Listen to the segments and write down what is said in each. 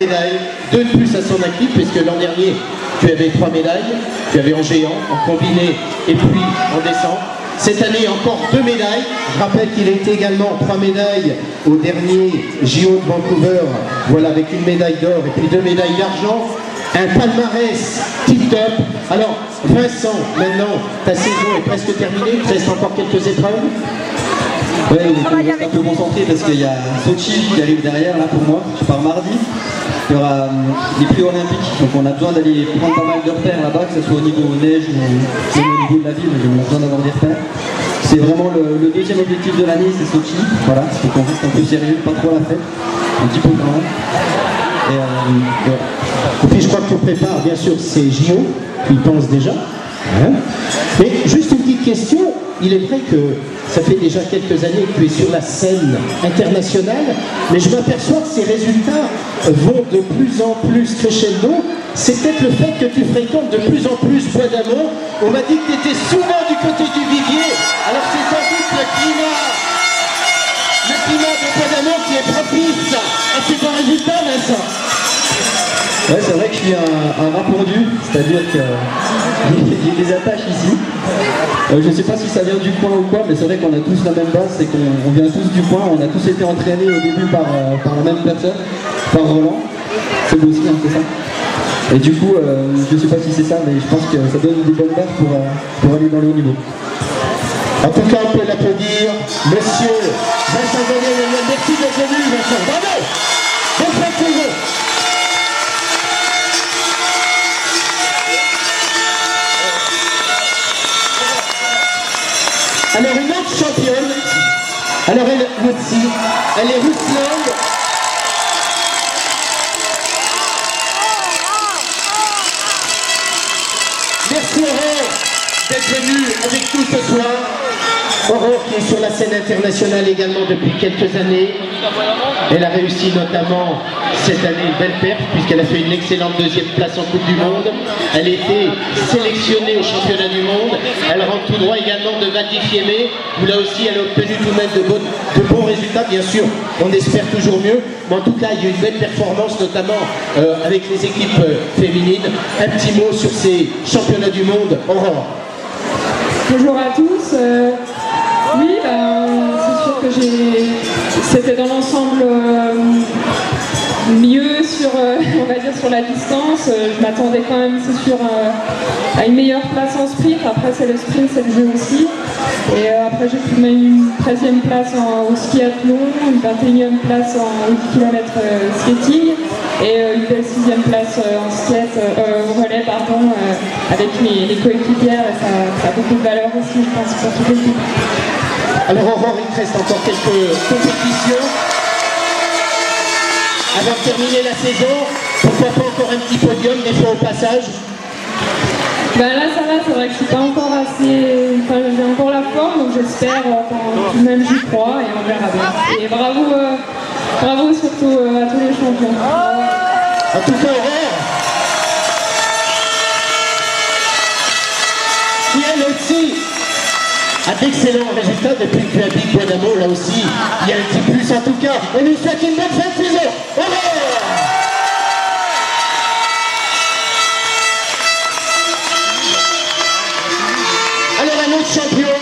médailles, 2 de plus à son actif, puisque l'an dernier, tu avais 3 médailles. Tu avais en géant, en combiné et puis en descente. Cette année, encore 2 médailles. Je rappelle qu'il a été également 3 médailles au dernier JO de Vancouver, voilà, avec une médaille d'or et puis 2 médailles d'argent. Un palmarès tip-top. Alors, Vincent, maintenant, ta saison est presque terminée. Il te reste encore quelques épreuves. Oui, il reste un peu concentré parce qu'il y a Sochi qui arrive derrière, là, pour moi. Je pars mardi. Il y aura les prix olympiques, donc on a besoin d'aller prendre pas mal de repères là-bas, que ce soit au niveau neige ou au niveau de la ville, on a besoin d'avoir des repères. C'est vraiment le deuxième objectif de l'année, c'est Sochi. Voilà, il faut qu'on reste un peu sérieux, pas trop la fête, un petit peu quand même. Et puis je crois que tu prépares bien sûr ces JO, tu y penses déjà. Hein, mais juste une petite question, il est vrai que ça fait déjà quelques années que tu es sur la scène internationale, mais je m'aperçois que ces résultats vont de plus en plus crescendo. C'est peut-être le fait que tu fréquentes de plus en plus Bois d'Amont. On m'a dit que tu étais souvent du côté du Vivier, alors c'est sans doute le climat de Bois d'Amont qui est propice à ces bons résultats, Vincent. Ouais, c'est vrai que je suis un rat pondu, c'est-à-dire qu'il y a des attaches ici. Je ne sais pas si ça vient du coin ou quoi, mais c'est vrai qu'on a tous la même base, c'est qu'on vient tous du coin, on a tous été entraînés au début par la même personne, par Roland. C'est beau aussi, hein, c'est ça. Et du coup, je ne sais pas si c'est ça, mais je pense que ça donne des bonnes bases pour aller dans le haut niveau. En tout cas, on peut l'applaudir, monsieur Vincent Daniel. Merci d'être venu, Vincent. Bravo! Bonne fête pour vous. Alors une autre championne, alors elle aussi, elle est Rusland. Merci Aurore d'être venue avec nous ce soir. Aurore qui est sur la scène internationale également depuis quelques années. Elle a réussi notamment cette année une belle perte puisqu'elle a fait une excellente 2e place en Coupe du Monde. Elle a été sélectionnée au championnat du monde. Elle rentre tout droit également de Val di Fiemme, où là aussi elle a obtenu tout de même de bons résultats. Bien sûr, on espère toujours mieux, mais en tout cas il y a eu une belle performance, notamment avec les équipes féminines. Un petit mot sur ces championnats du monde, Aurore. Bonjour à tous. Oui, c'est sûr que c'était dans l'ensemble mieux sur, on va dire, sur la distance. Je m'attendais quand même, c'est sûr, à une meilleure place en sprint. Après, c'est le sprint, c'est le jeu aussi. Et après, j'ai pris une 13e place au skiathlon, une 21e place en 8 km skating et une belle 6e place en skate, au relais, pardon, avec mes coéquipières. Et ça a beaucoup de valeur aussi, je pense, pour toute l'équipe. Alors Aurore, il te reste encore quelques compétitions avant de terminer la saison. Pourquoi pas encore un petit podium des fois au passage? Ben là ça va, c'est vrai que je suis pas encore assez... Enfin j'ai encore la forme, donc j'espère tout de même j'y crois et on verra bien. Et bravo surtout à tous les champions. En tout cas Aurore, qui elle aussi a d'excellents résultats depuis que tu habites Bois d'Amont, là aussi il y a un petit plus en tout cas. On lui souhaite une bonne fin de saison. Aurore! Champion,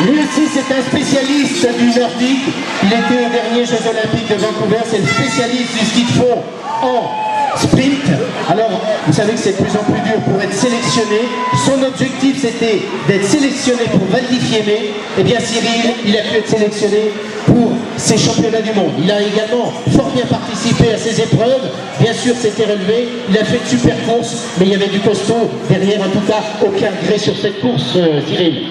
lui aussi c'est un spécialiste du nordique. Il était aux derniers Jeux Olympiques de Vancouver, c'est le spécialiste du ski de fond en sprint. Alors vous savez que c'est de plus en plus dur pour être sélectionné. Son objectif c'était d'être sélectionné pour Val di Fiemme. Et bien Cyril, il a pu être sélectionné pour ces championnats du monde. Il a également fort bien participé à ces épreuves. Bien sûr c'était relevé, il a fait de super courses, mais il y avait du costaud derrière. En tout cas, aucun regret sur cette course, Cyril.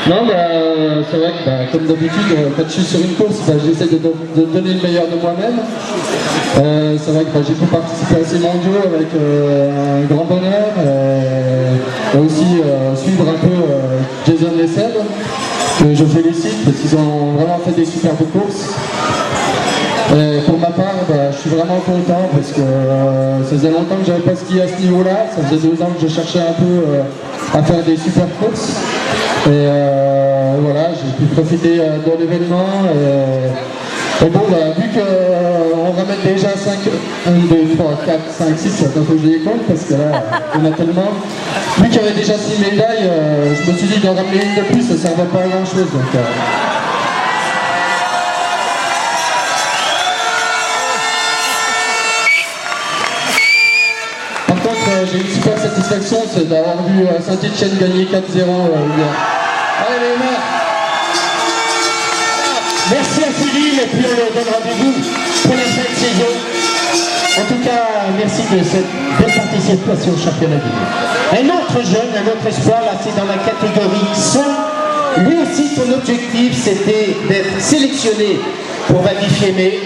Non, c'est vrai que comme d'habitude, quand je suis sur une course, j'essaie de donner le meilleur de moi-même. C'est vrai que j'ai pu participer à ces mondiaux avec un grand bonheur. Et aussi suivre un peu Jason et Seb, que je félicite parce qu'ils ont vraiment fait des superbes courses. Pour ma part, je suis vraiment content parce que ça faisait longtemps que j'avais pas skié à ce niveau-là. Ça faisait 2 ans que je cherchais un peu à faire des super courses. Et voilà, j'ai pu profiter de l'événement. Et bon, vu qu'on ramène déjà 5, 1, 2, 3, 4, 5, 6, attends, faut que je les compte parce que là, on a tellement. Vu qu'il y avait déjà 6 médailles, je me suis dit d'en ramener une de plus, ça ne servait pas à grand chose. Donc, Par contre, j'ai une super satisfaction, c'est d'avoir vu Saint-Etienne gagner 4-0 hier. Allez les mecs! Merci à Céline et puis on leur donne rendez-vous pour la fin de saison. En tout cas, merci de cette belle participation au championnat du monde. Un autre jeune, un autre espoir, là c'est dans la catégorie saut. Lui aussi son objectif c'était d'être sélectionné pour Wadi Fiémé.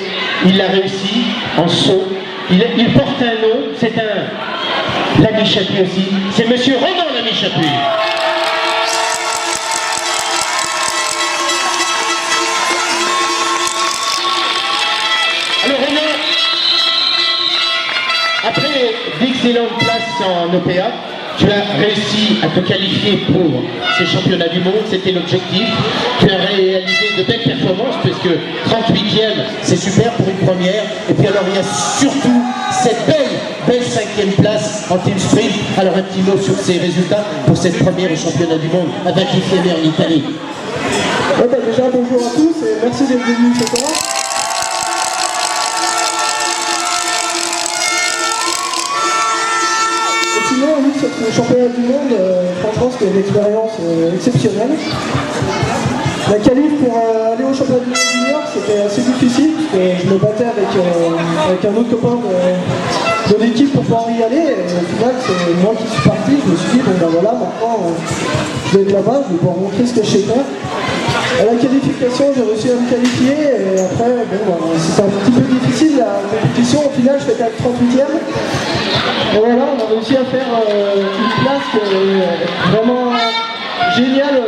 Il l'a réussi en saut. Il porte un nom, c'est un Lamy Chapuis aussi. C'est monsieur Ronan Lamy Chapuis. Alors Ronan, après d'excellentes places en OPA, tu as réussi à te qualifier pour ces championnats du monde, c'était l'objectif. Tu as réalisé de belles performances puisque 38e, c'est super pour une première. Et puis alors il y a surtout cette belle 5e place en team sprint. Alors un petit mot sur ces résultats pour cette première au championnat du monde à Wadi Fiémé en Italie. Déjà bonjour à tous et merci d'être venus ce soir. Sinon, oui, ce championnat du monde, franchement, c'était une expérience exceptionnelle. La qualif pour aller au championnat du monde junior, c'était assez difficile, parce que je me battais avec un autre copain de l'équipe pour pouvoir y aller. Et au final, c'est moi qui suis parti. Je me suis dit, bon ben voilà, maintenant, je vais être là-bas, je vais pouvoir montrer ce que je sais faire. À la qualification, j'ai réussi à me qualifier, et après, bon, c'était un petit peu difficile la compétition. Au final, je fais 38e. Et voilà, on a réussi à faire une place vraiment géniale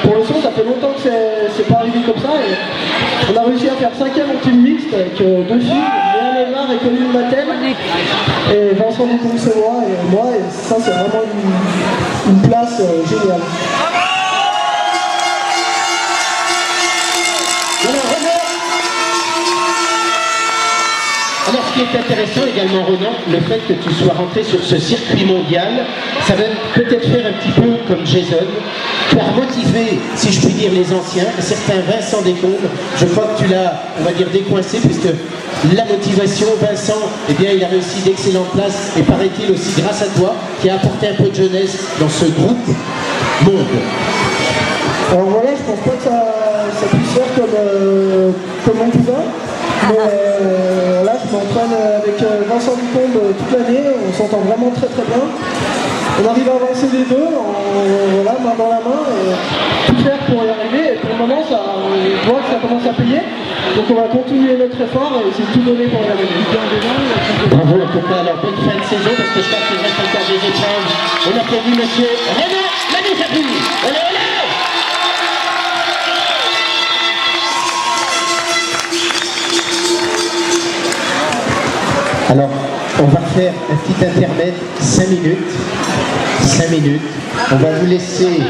pour le son. Ça fait longtemps que c'est pas arrivé comme ça. Et on a réussi à faire 5e en team mixte avec 2 filles, Léa Lemar et Colline Matel, et Vincent Ducombe, c'est moi, et ça c'est vraiment une place géniale. Alors ce qui est intéressant également Ronan, le fait que tu sois rentré sur ce circuit mondial, ça va peut-être faire un petit peu comme Jason, tu as motivé, si je puis dire, les anciens, certains Vincent Descombes, je crois que tu l'as, on va dire, décoincé, puisque la motivation, Vincent, eh bien il a réussi d'excellentes places, et paraît-il aussi grâce à toi, qui a apporté un peu de jeunesse dans ce groupe monde. Alors voilà, je pense pas que ça puisse faire comme on pouvait. Mais là, je m'entraîne avec Vincent Ducombe toute l'année, on s'entend vraiment très très bien. On arrive à avancer les deux, voilà, main dans la main, et tout faire pour y arriver. Et pour le moment, on voit que ça commence à payer. Donc on va continuer notre effort et essayer de tout donner pour y arriver. Bravo en tout cas, alors bonne fin de saison, parce que je pense qu'il reste encore des épreuves. On applaudit monsieur Ronan Lamy Chapuis. Allez, allez! Alors, on va faire un petit intermède, 5 minutes. 5 minutes. On va vous laisser...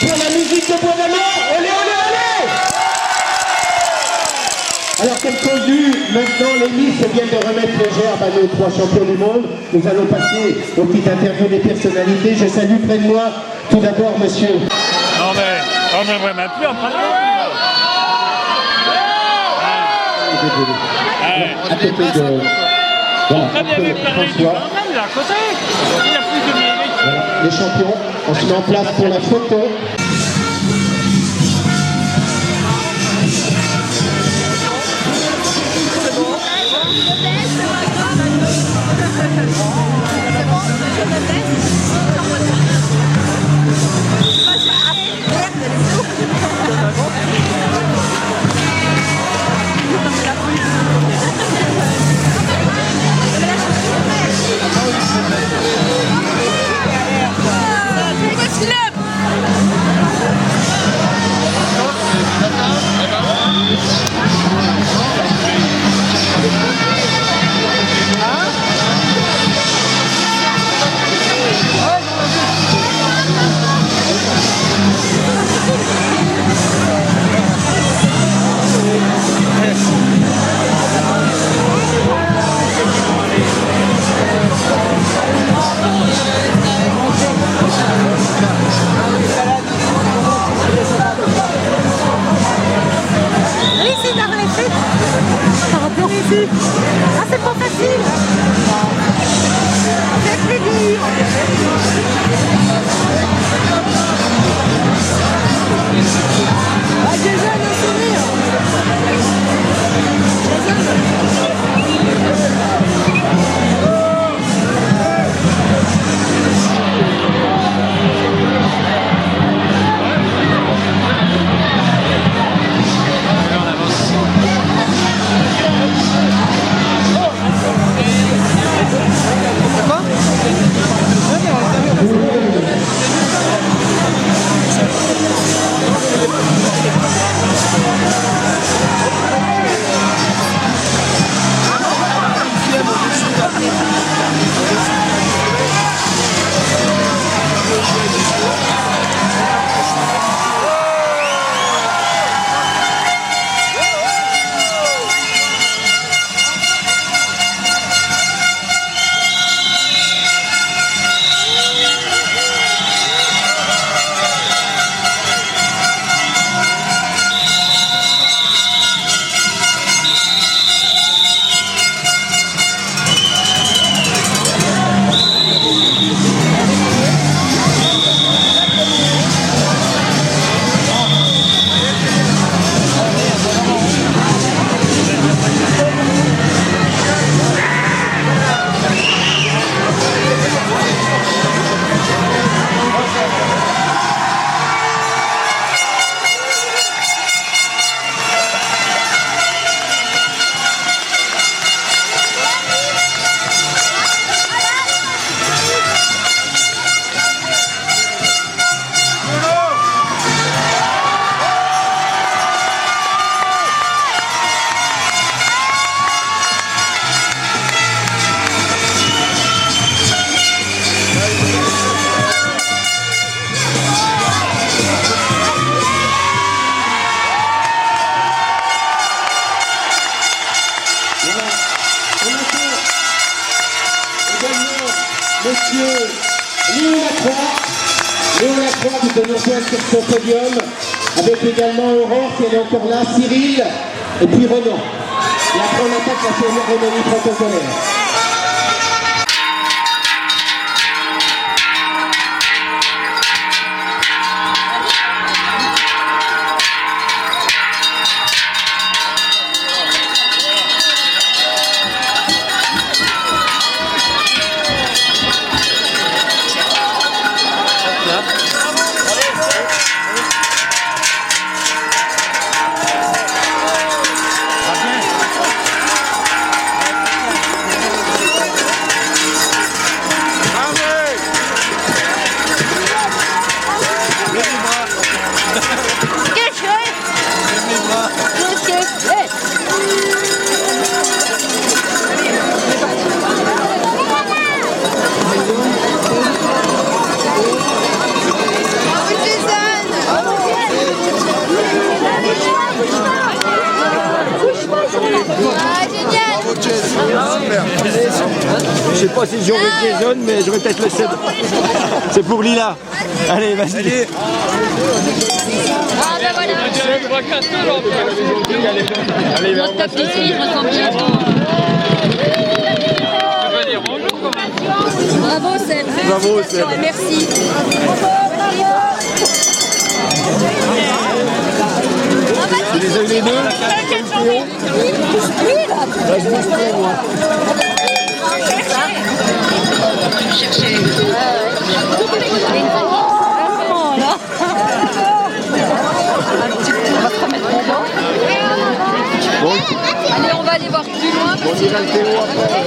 Pour la musique de Bois-d'Amont, olé, olé, olé! Alors comme convenu, maintenant les Miss viennent de remettre le gerbe à nos 3 champions du monde. Nous allons passer aux petites interviews des personnalités. Je salue près de moi tout d'abord monsieur. Non mais On ne devrait même plus en prendre. À côté de... Voilà, François. Voilà, les champions, on se met en place pour la photo. Ah, c'est pas facile. C'est plus dur. Ah, des jeunes au sourire. Monsieur Léo Lacroix qui peut nous rejoindre sur son podium, avec également Aurore qui est encore là, Cyril et puis Renan. Et après on attaque la cérémonie protocolaire. Je sais pas si j'aurai Jason, mais j'aurai peut-être le 7. C'est pour Lila. Allez, vas-y. Ah ben voilà. Notre ta petite fille ressemble bien. Bravo Seb. Bravo, Seb. Et merci. Tu les as eu les deux? Là, je m'en fous, moi. Allez, on va aller voir plus loin. On ira le Théo après.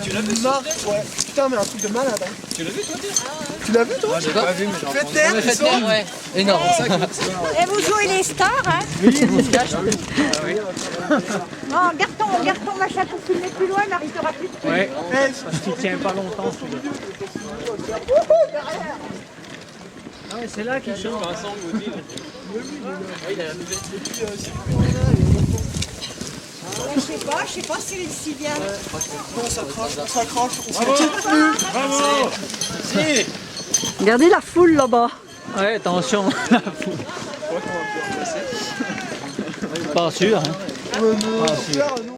Tu l'as vu ça? Ouais. Putain, mais un truc de malade. Hein. Tu l'as vu toi? Tu l'as vu toi? J'ai pas vu, mais j'ai Faites terre, ils sont... ouais. Énorme. Et vous jouez les stars, hein? Oui, on se cache. Bon, garde ton machin pour filmer plus loin, Marie, t'auras plus de trucs. Ouais, parce qu'il tient pas longtemps celui-là. c'est là qu'il chante. Je sais pas si il s'y vient. Regardez la foule là-bas. Ouais, attention, la foule. Pas sûr, hein. Pas sûr.